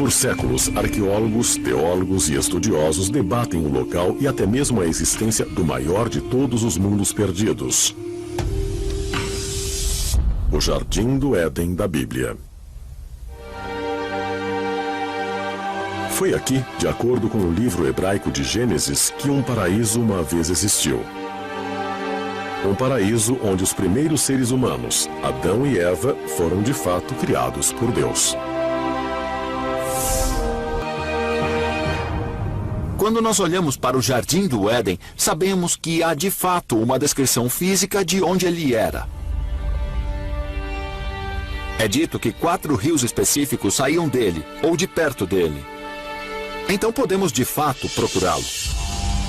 Por séculos, arqueólogos, teólogos e estudiosos debatem o local e até mesmo a existência do maior de todos os mundos perdidos: o Jardim do Éden da Bíblia. Foi aqui, de acordo com o livro hebraico de Gênesis, que um paraíso uma vez existiu. Um paraíso onde os primeiros seres humanos, Adão e Eva, foram de fato criados por Deus. Quando nós olhamos para o Jardim do Éden, sabemos que há de fato uma descrição física de onde ele era. É dito que 4 rios específicos saíam dele, ou de perto dele. Então podemos de fato procurá-lo.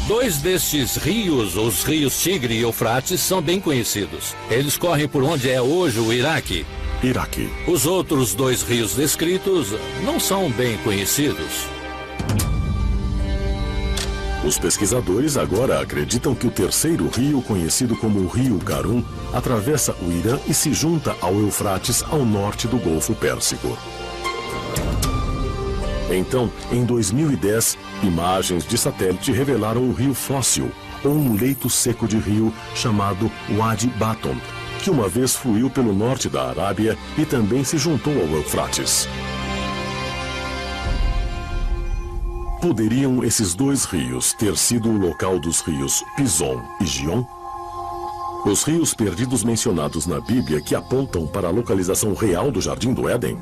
2 destes rios, os rios Tigre e Eufrates, são bem conhecidos. Eles correm por onde é hoje o Iraque. Os outros 2 rios descritos não são bem conhecidos. Os pesquisadores agora acreditam que o terceiro rio, conhecido como o Rio Karun, atravessa o Irã e se junta ao Eufrates ao norte do Golfo Pérsico. Então, em 2010, imagens de satélite revelaram um rio fóssil, ou um leito seco de rio chamado Wadi Baton, que uma vez fluiu pelo norte da Arábia e também se juntou ao Eufrates. Poderiam esses 2 rios ter sido o local dos rios Pison e Gion? Os rios perdidos mencionados na Bíblia que apontam para a localização real do Jardim do Éden?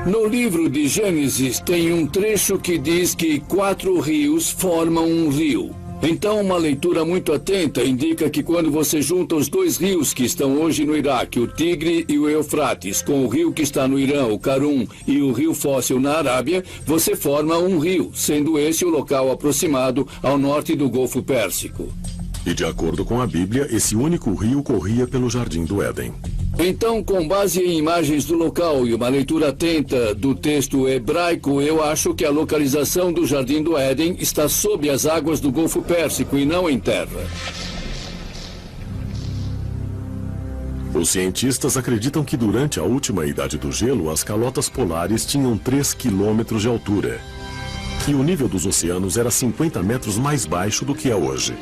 No livro de Gênesis tem um trecho que diz que 4 rios formam um rio. Então, uma leitura muito atenta indica que quando você junta os 2 rios que estão hoje no Iraque, o Tigre e o Eufrates, com o rio que está no Irã, o Karun, e o rio fóssil na Arábia, você forma um rio, sendo esse o local aproximado ao norte do Golfo Pérsico. E de acordo com a Bíblia, esse único rio corria pelo Jardim do Éden. Então, com base em imagens do local e uma leitura atenta do texto hebraico, eu acho que a localização do Jardim do Éden está sob as águas do Golfo Pérsico e não em terra. Os cientistas acreditam que durante a última idade do gelo, as calotas polares tinham 3 quilômetros de altura. E o nível dos oceanos era 50 metros mais baixo do que é hoje.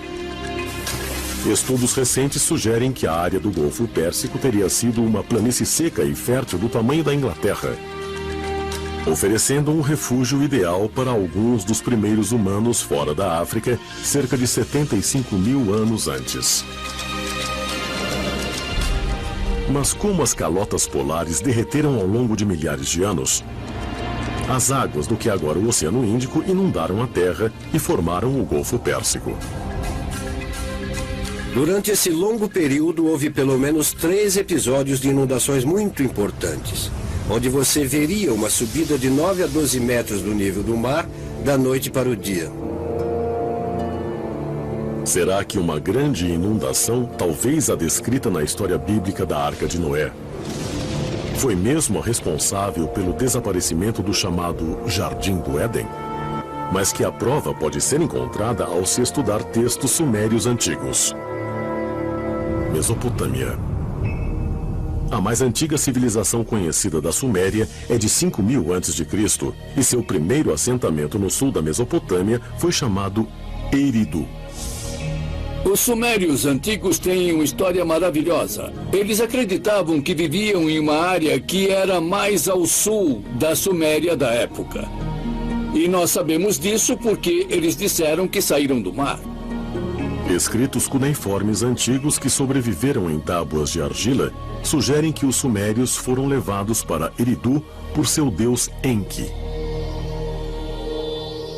Estudos recentes sugerem que a área do Golfo Pérsico teria sido uma planície seca e fértil do tamanho da Inglaterra, oferecendo um refúgio ideal para alguns dos primeiros humanos fora da África, cerca de 75 mil anos antes. Mas como as calotas polares derreteram ao longo de milhares de anos, as águas do que agora o Oceano Índico inundaram a Terra e formaram o Golfo Pérsico. Durante esse longo período, houve pelo menos 3 episódios de inundações muito importantes, onde você veria uma subida de 9 a 12 metros do nível do mar, da noite para o dia. Será que uma grande inundação, talvez a descrita na história bíblica da Arca de Noé, foi mesmo a responsável pelo desaparecimento do chamado Jardim do Éden? Mas que a prova pode ser encontrada ao se estudar textos sumérios antigos. Mesopotâmia. A mais antiga civilização conhecida da Suméria é de 5.000 a.C. e seu primeiro assentamento no sul da Mesopotâmia foi chamado Eridu. Os sumérios antigos têm uma história maravilhosa. Eles acreditavam que viviam em uma área que era mais ao sul da Suméria da época. E nós sabemos disso porque eles disseram que saíram do mar. Escritos cuneiformes antigos que sobreviveram em tábuas de argila sugerem que os sumérios foram levados para Eridu por seu deus Enki.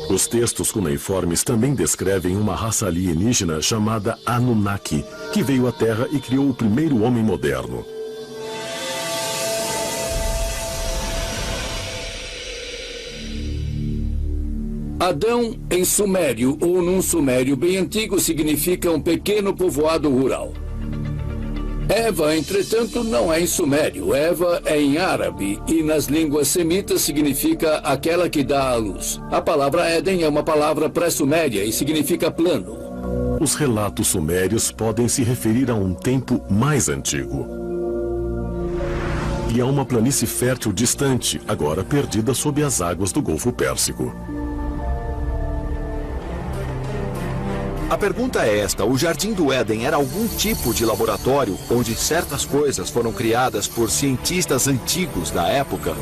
Os textos cuneiformes também descrevem uma raça alienígena chamada Anunnaki, que veio à Terra e criou o primeiro homem moderno. Adão, em sumério ou num sumério bem antigo, significa um pequeno povoado rural. Eva, entretanto, não é em sumério. Eva é em árabe e nas línguas semitas significa aquela que dá à luz. A palavra Éden é uma palavra pré-suméria e significa plano. Os relatos sumérios podem se referir a um tempo mais antigo. e a uma planície fértil distante, agora perdida sob as águas do Golfo Pérsico. A pergunta é esta: o Jardim do Éden era algum tipo de laboratório onde certas coisas foram criadas por cientistas antigos da época?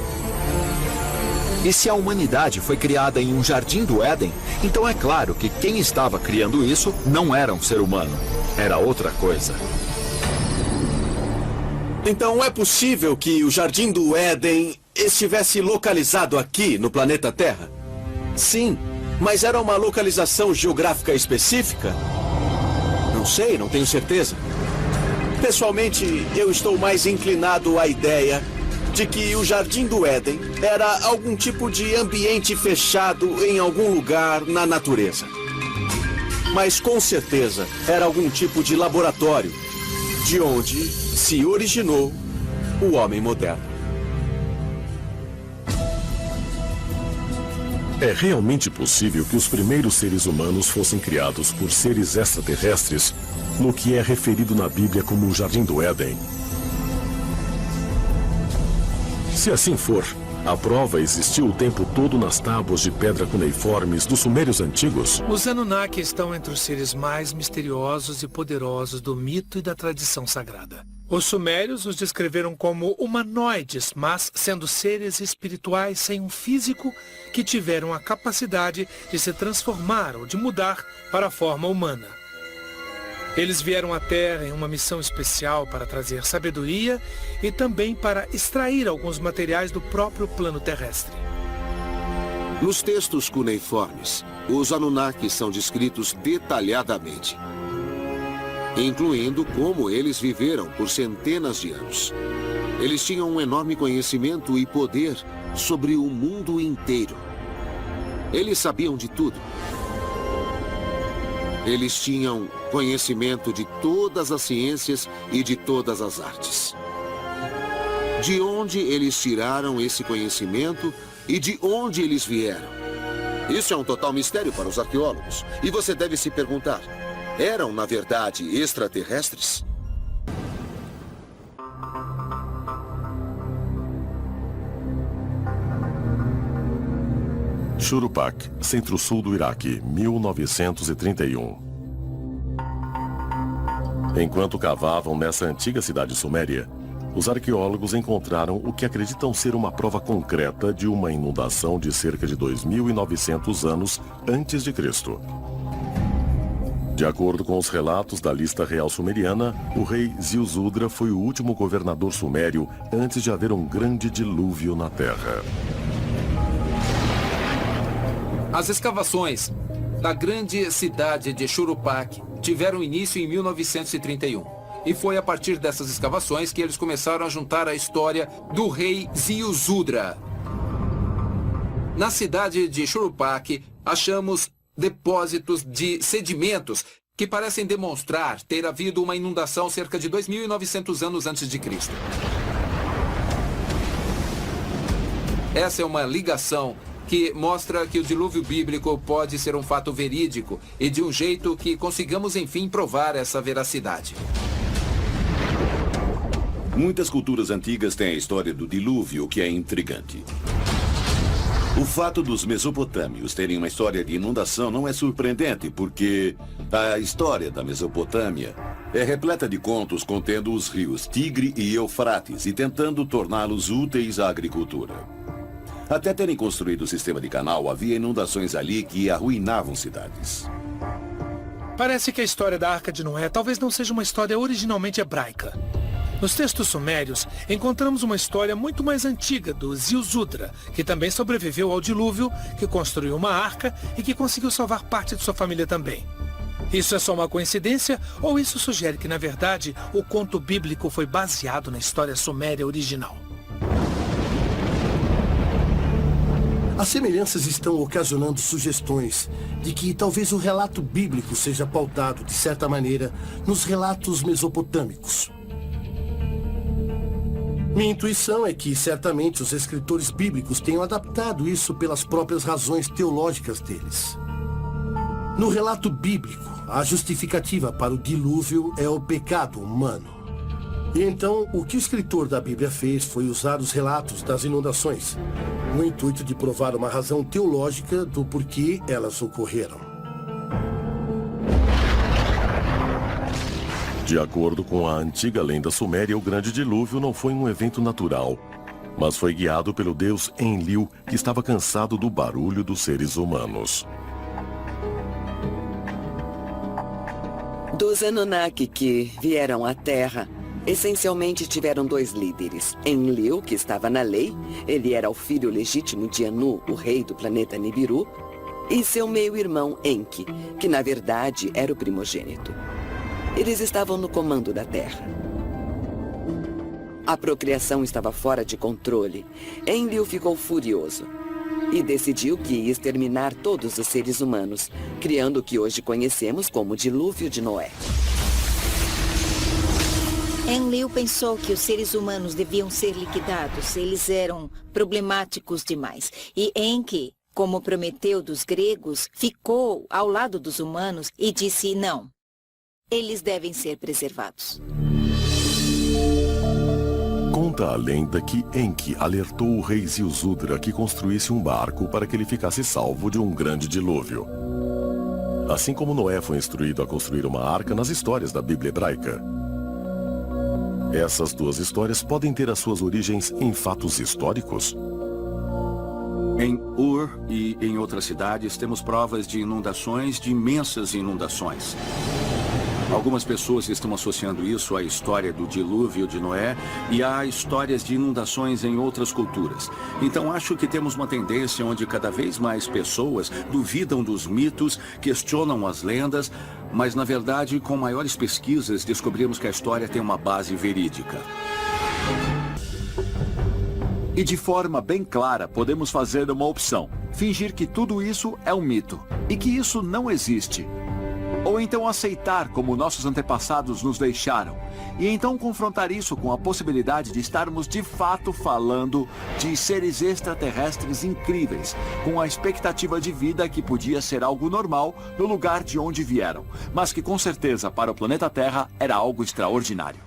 E se a humanidade foi criada em um Jardim do Éden, então é claro que quem estava criando isso não era um ser humano, era outra coisa. Então é possível que o Jardim do Éden estivesse localizado aqui no planeta Terra? Sim, mas era uma localização geográfica específica? Não sei, não tenho certeza. Pessoalmente, eu estou mais inclinado à ideia de que o Jardim do Éden era algum tipo de ambiente fechado em algum lugar na natureza. Mas com certeza era algum tipo de laboratório, de onde se originou o homem moderno. É realmente possível que os primeiros seres humanos fossem criados por seres extraterrestres no que é referido na Bíblia como o Jardim do Éden? Se assim for, a prova existiu o tempo todo nas tábuas de pedra cuneiformes dos sumérios antigos? Os Anunnaki estão entre os seres mais misteriosos e poderosos do mito e da tradição sagrada. Os sumérios os descreveram como humanoides, mas sendo seres espirituais sem um físico que tiveram a capacidade de se transformar ou de mudar para a forma humana. Eles vieram à Terra em uma missão especial para trazer sabedoria e também para extrair alguns materiais do próprio plano terrestre. Nos textos cuneiformes, os Anunnaki são descritos detalhadamente, incluindo como eles viveram por centenas de anos. Eles tinham um enorme conhecimento e poder sobre o mundo inteiro. Eles sabiam de tudo. Eles tinham conhecimento de todas as ciências e de todas as artes. De onde eles tiraram esse conhecimento e de onde eles vieram? Isso é um total mistério para os arqueólogos. E você deve se perguntar: eram, na verdade, extraterrestres? Shuruppak, centro-sul do Iraque, 1931. Enquanto cavavam nessa antiga cidade suméria, os arqueólogos encontraram o que acreditam ser uma prova concreta de uma inundação de cerca de 2.900 anos antes de Cristo. De acordo com os relatos da lista real sumeriana, o rei Ziusudra foi o último governador sumério antes de haver um grande dilúvio na Terra. As escavações da grande cidade de Shuruppak tiveram início em 1931. E foi a partir dessas escavações que eles começaram a juntar a história do rei Ziusudra. Na cidade de Shuruppak, achamos depósitos de sedimentos que parecem demonstrar ter havido uma inundação cerca de 2.900 anos antes de Cristo. Essa é uma ligação que mostra que o dilúvio bíblico pode ser um fato verídico e de um jeito que consigamos, enfim, provar essa veracidade. Muitas culturas antigas têm a história do dilúvio, que é intrigante. O fato dos mesopotâmios terem uma história de inundação não é surpreendente, porque a história da Mesopotâmia é repleta de contos contendo os rios Tigre e Eufrates e tentando torná-los úteis à agricultura. Até terem construído o sistema de canal, havia inundações ali que arruinavam cidades. Parece que a história da Arca de Noé talvez não seja uma história originalmente hebraica. Nos textos sumérios, encontramos uma história muito mais antiga do Ziusudra, que também sobreviveu ao dilúvio, que construiu uma arca e que conseguiu salvar parte de sua família também. Isso é só uma coincidência ou isso sugere que, na verdade, o conto bíblico foi baseado na história suméria original? As semelhanças estão ocasionando sugestões de que talvez o relato bíblico seja pautado, de certa maneira, nos relatos mesopotâmicos. Minha intuição é que, certamente, os escritores bíblicos tenham adaptado isso pelas próprias razões teológicas deles. No relato bíblico, a justificativa para o dilúvio é o pecado humano. E então, o que o escritor da Bíblia fez foi usar os relatos das inundações, no intuito de provar uma razão teológica do porquê elas ocorreram. De acordo com a antiga lenda suméria, o Grande Dilúvio não foi um evento natural, mas foi guiado pelo deus Enlil, que estava cansado do barulho dos seres humanos. Dos Anunnaki que vieram à Terra, essencialmente tiveram 2 líderes. Enlil, que estava na lei, ele era o filho legítimo de Anu, o rei do planeta Nibiru, e seu meio-irmão Enki, que na verdade era o primogênito. Eles estavam no comando da Terra. A procriação estava fora de controle. Enlil ficou furioso e decidiu que ia exterminar todos os seres humanos, criando o que hoje conhecemos como Dilúvio de Noé. Enlil pensou que os seres humanos deviam ser liquidados. Eles eram problemáticos demais. E Enki, como Prometeu dos gregos, ficou ao lado dos humanos e disse não. Eles devem ser preservados. Conta a lenda que Enki alertou o rei Ziusudra que construísse um barco para que ele ficasse salvo de um grande dilúvio. Assim como Noé foi instruído a construir uma arca nas histórias da Bíblia hebraica. Essas 2 histórias podem ter as suas origens em fatos históricos? Em Ur e em outras cidades temos provas de inundações, de imensas inundações. Algumas pessoas estão associando isso à história do dilúvio de Noé e a histórias de inundações em outras culturas. Então acho que temos uma tendência onde cada vez mais pessoas duvidam dos mitos, questionam as lendas, mas na verdade com maiores pesquisas descobrimos que a história tem uma base verídica. E de forma bem clara, podemos fazer uma opção. Fingir que tudo isso é um mito e que isso não existe. Ou então aceitar como nossos antepassados nos deixaram. E então confrontar isso com a possibilidade de estarmos de fato falando de seres extraterrestres incríveis, com a expectativa de vida que podia ser algo normal no lugar de onde vieram, mas que com certeza para o planeta Terra era algo extraordinário.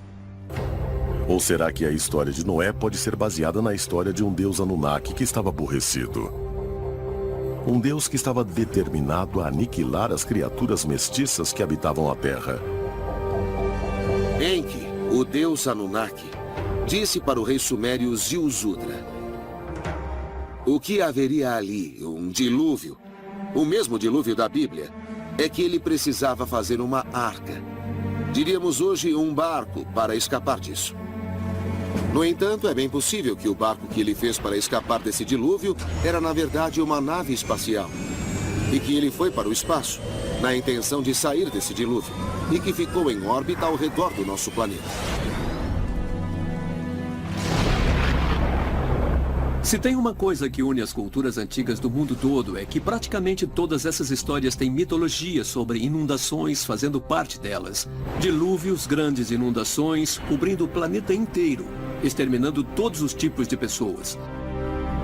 Ou será que a história de Noé pode ser baseada na história de um deus Anunnaki que estava aborrecido? Um deus que estava determinado a aniquilar as criaturas mestiças que habitavam a Terra. Enki, o deus Anunnaki, disse para o rei sumério Ziusudra: o que haveria ali, um dilúvio, o mesmo dilúvio da Bíblia, é que ele precisava fazer uma arca. Diríamos hoje um barco para escapar disso. No entanto, é bem possível que o barco que ele fez para escapar desse dilúvio era, na verdade, uma nave espacial. E que ele foi para o espaço, na intenção de sair desse dilúvio, e que ficou em órbita ao redor do nosso planeta. Se tem uma coisa que une as culturas antigas do mundo todo é que praticamente todas essas histórias têm mitologia sobre inundações fazendo parte delas. Dilúvios, grandes inundações, cobrindo o planeta inteiro, exterminando todos os tipos de pessoas.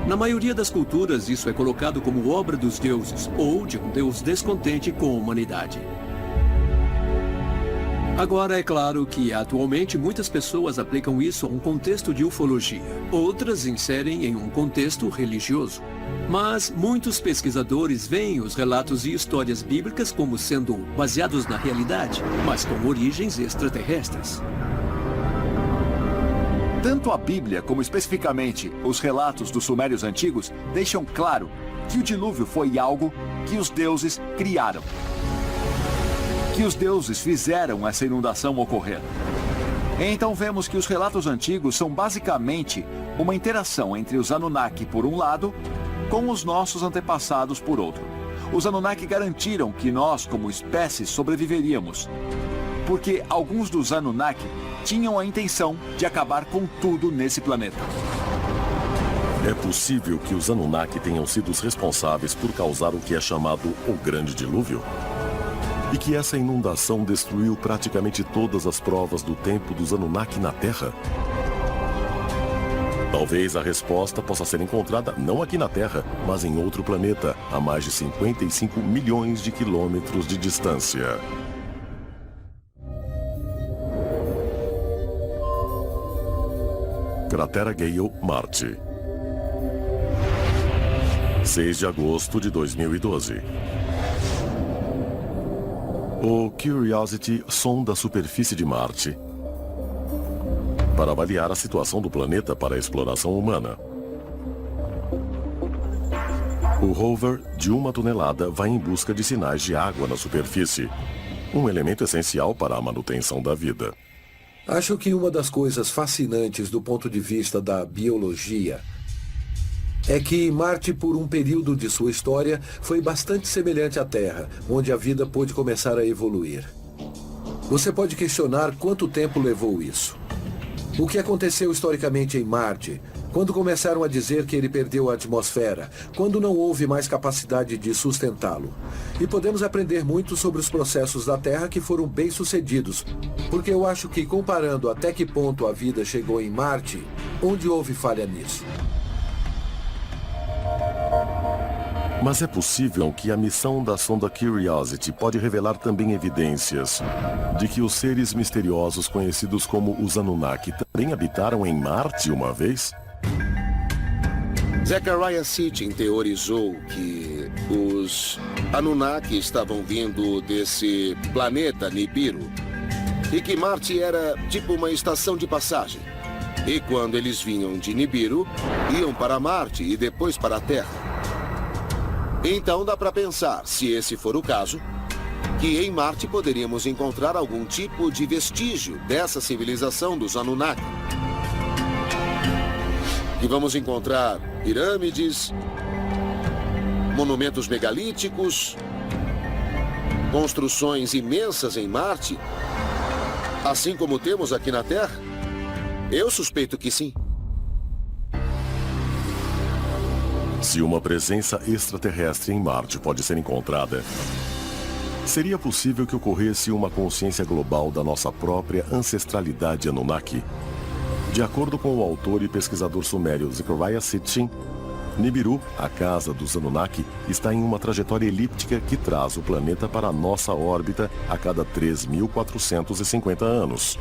Na maioria das culturas, isso é colocado como obra dos deuses, ou de um deus descontente com a humanidade. Agora, é claro que, atualmente, muitas pessoas aplicam isso a um contexto de ufologia. Outras inserem em um contexto religioso. Mas muitos pesquisadores veem os relatos e histórias bíblicas como sendo baseados na realidade, mas com origens extraterrestres. Tanto a Bíblia como especificamente os relatos dos sumérios antigos deixam claro que o dilúvio foi algo que os deuses criaram. Que os deuses fizeram essa inundação ocorrer. Então vemos que os relatos antigos são basicamente uma interação entre os Anunnaki por um lado, com os nossos antepassados por outro. Os Anunnaki garantiram que nós, como espécie, sobreviveríamos. Porque alguns dos Anunnaki tinham a intenção de acabar com tudo nesse planeta. É possível que os Anunnaki tenham sido os responsáveis por causar o que é chamado o Grande Dilúvio? E que essa inundação destruiu praticamente todas as provas do tempo dos Anunnaki na Terra? Talvez a resposta possa ser encontrada não aqui na Terra, mas em outro planeta, a mais de 55 milhões de quilômetros de distância. Cratera Gale, Marte. 6 de agosto de 2012. O Curiosity sonda a superfície de Marte para avaliar a situação do planeta para a exploração humana. O rover, de 1 tonelada, vai em busca de sinais de água na superfície, um elemento essencial para a manutenção da vida. Acho que uma das coisas fascinantes do ponto de vista da biologia é que Marte, por um período de sua história, foi bastante semelhante à Terra, onde a vida pôde começar a evoluir. Você pode questionar quanto tempo levou isso. O que aconteceu historicamente em Marte? Quando começaram a dizer que ele perdeu a atmosfera? Quando não houve mais capacidade de sustentá-lo? E podemos aprender muito sobre os processos da Terra que foram bem-sucedidos, porque eu acho que, comparando até que ponto a vida chegou em Marte, onde houve falha nisso? Mas é possível que a missão da sonda Curiosity pode revelar também evidências de que os seres misteriosos conhecidos como os Anunnaki também habitaram em Marte uma vez? Zecharia Sitchin teorizou que os Anunnaki estavam vindo desse planeta Nibiru e que Marte era tipo uma estação de passagem. E quando eles vinham de Nibiru, iam para Marte e depois para a Terra. Então dá para pensar, se esse for o caso, que em Marte poderíamos encontrar algum tipo de vestígio dessa civilização dos Anunnaki. E vamos encontrar pirâmides, monumentos megalíticos, construções imensas em Marte, assim como temos aqui na Terra? Eu suspeito que sim. Se uma presença extraterrestre em Marte pode ser encontrada, seria possível que ocorresse uma consciência global da nossa própria ancestralidade Anunnaki? De acordo com o autor e pesquisador sumério Zecharia Sitchin, Nibiru, a casa dos Anunnaki, está em uma trajetória elíptica que traz o planeta para a nossa órbita a cada 3.450 anos.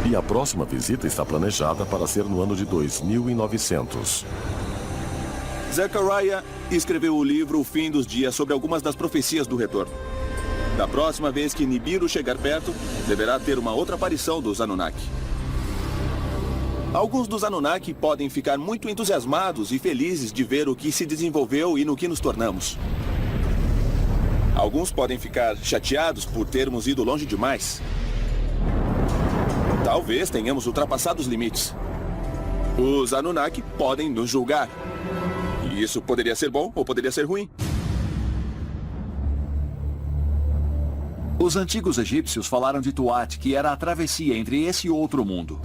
E a próxima visita está planejada para ser no ano de 2900. Zecharia escreveu o livro O Fim dos Dias sobre algumas das profecias do retorno. Da próxima vez que Nibiru chegar perto, deverá ter uma outra aparição dos Anunnaki. Alguns dos Anunnaki podem ficar muito entusiasmados e felizes de ver o que se desenvolveu e no que nos tornamos. Alguns podem ficar chateados por termos ido longe demais. Talvez tenhamos ultrapassado os limites. Os Anunnaki podem nos julgar. E isso poderia ser bom ou poderia ser ruim. Os antigos egípcios falaram de Tuat, que era a travessia entre esse e outro mundo.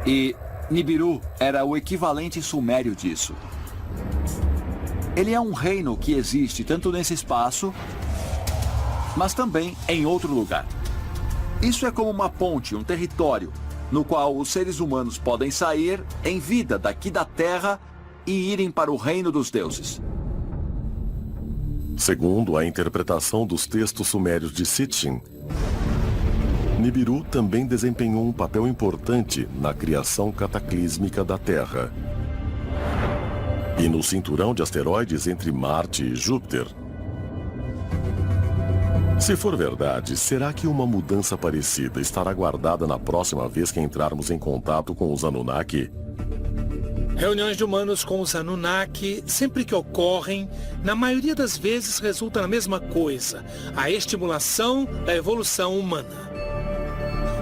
E Nibiru era o equivalente sumério disso. Ele é um reino que existe tanto nesse espaço, mas também em outro lugar. Isso é como uma ponte, um território, no qual os seres humanos podem sair em vida daqui da Terra e irem para o reino dos deuses. Segundo a interpretação dos textos sumérios de Sitchin, Nibiru também desempenhou um papel importante na criação cataclísmica da Terra e no cinturão de asteroides entre Marte e Júpiter. Se for verdade, será que uma mudança parecida estará guardada na próxima vez que entrarmos em contato com os Anunnaki? Reuniões de humanos com os Anunnaki, sempre que ocorrem, na maioria das vezes resulta na mesma coisa, a estimulação da evolução humana.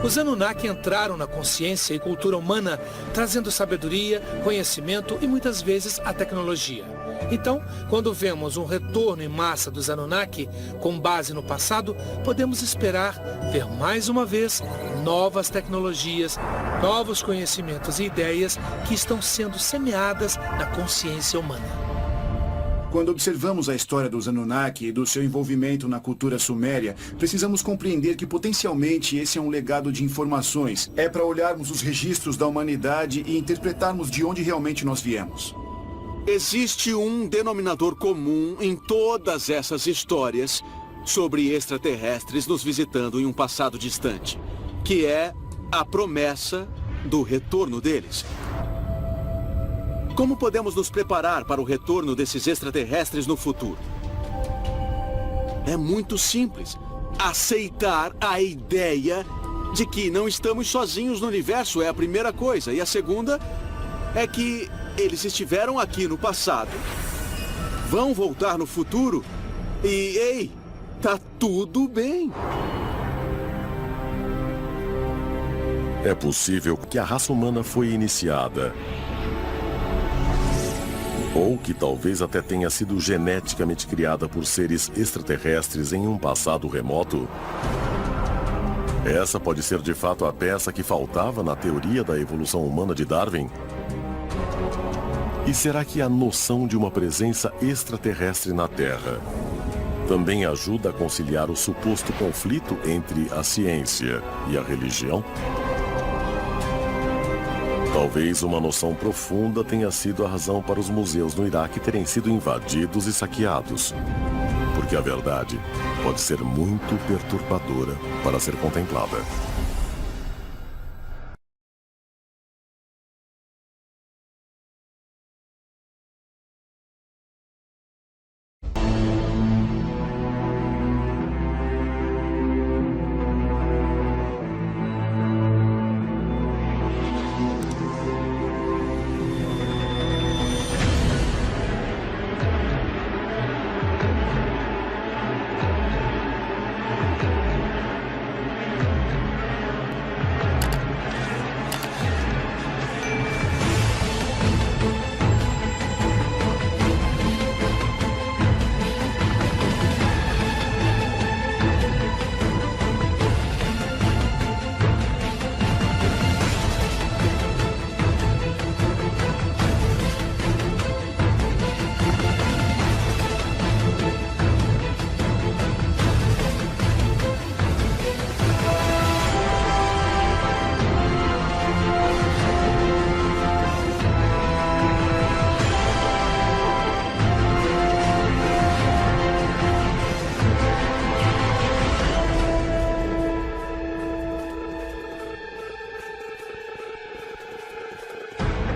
Os Anunnaki entraram na consciência e cultura humana, trazendo sabedoria, conhecimento e muitas vezes a tecnologia. Então, quando vemos um retorno em massa dos Anunnaki, com base no passado, podemos esperar ver mais uma vez novas tecnologias, novos conhecimentos e ideias que estão sendo semeadas na consciência humana. Quando observamos a história dos Anunnaki e do seu envolvimento na cultura suméria, precisamos compreender que potencialmente esse é um legado de informações. É para olharmos os registros da humanidade e interpretarmos de onde realmente nós viemos. Existe um denominador comum em todas essas histórias sobre extraterrestres nos visitando em um passado distante, que é a promessa do retorno deles? Como podemos nos preparar para o retorno desses extraterrestres no futuro? É muito simples. Aceitar a ideia de que não estamos sozinhos no universo é a primeira coisa. E a segunda é que eles estiveram aqui no passado, vão voltar no futuro e, ei, tá tudo bem. É possível que a raça humana foi iniciada, ou que talvez até tenha sido geneticamente criada por seres extraterrestres em um passado remoto. Essa pode ser de fato a peça que faltava na teoria da evolução humana de Darwin? E será que a noção de uma presença extraterrestre na Terra também ajuda a conciliar o suposto conflito entre a ciência e a religião? Talvez uma noção profunda tenha sido a razão para os museus no Iraque terem sido invadidos e saqueados. Porque a verdade pode ser muito perturbadora para ser contemplada.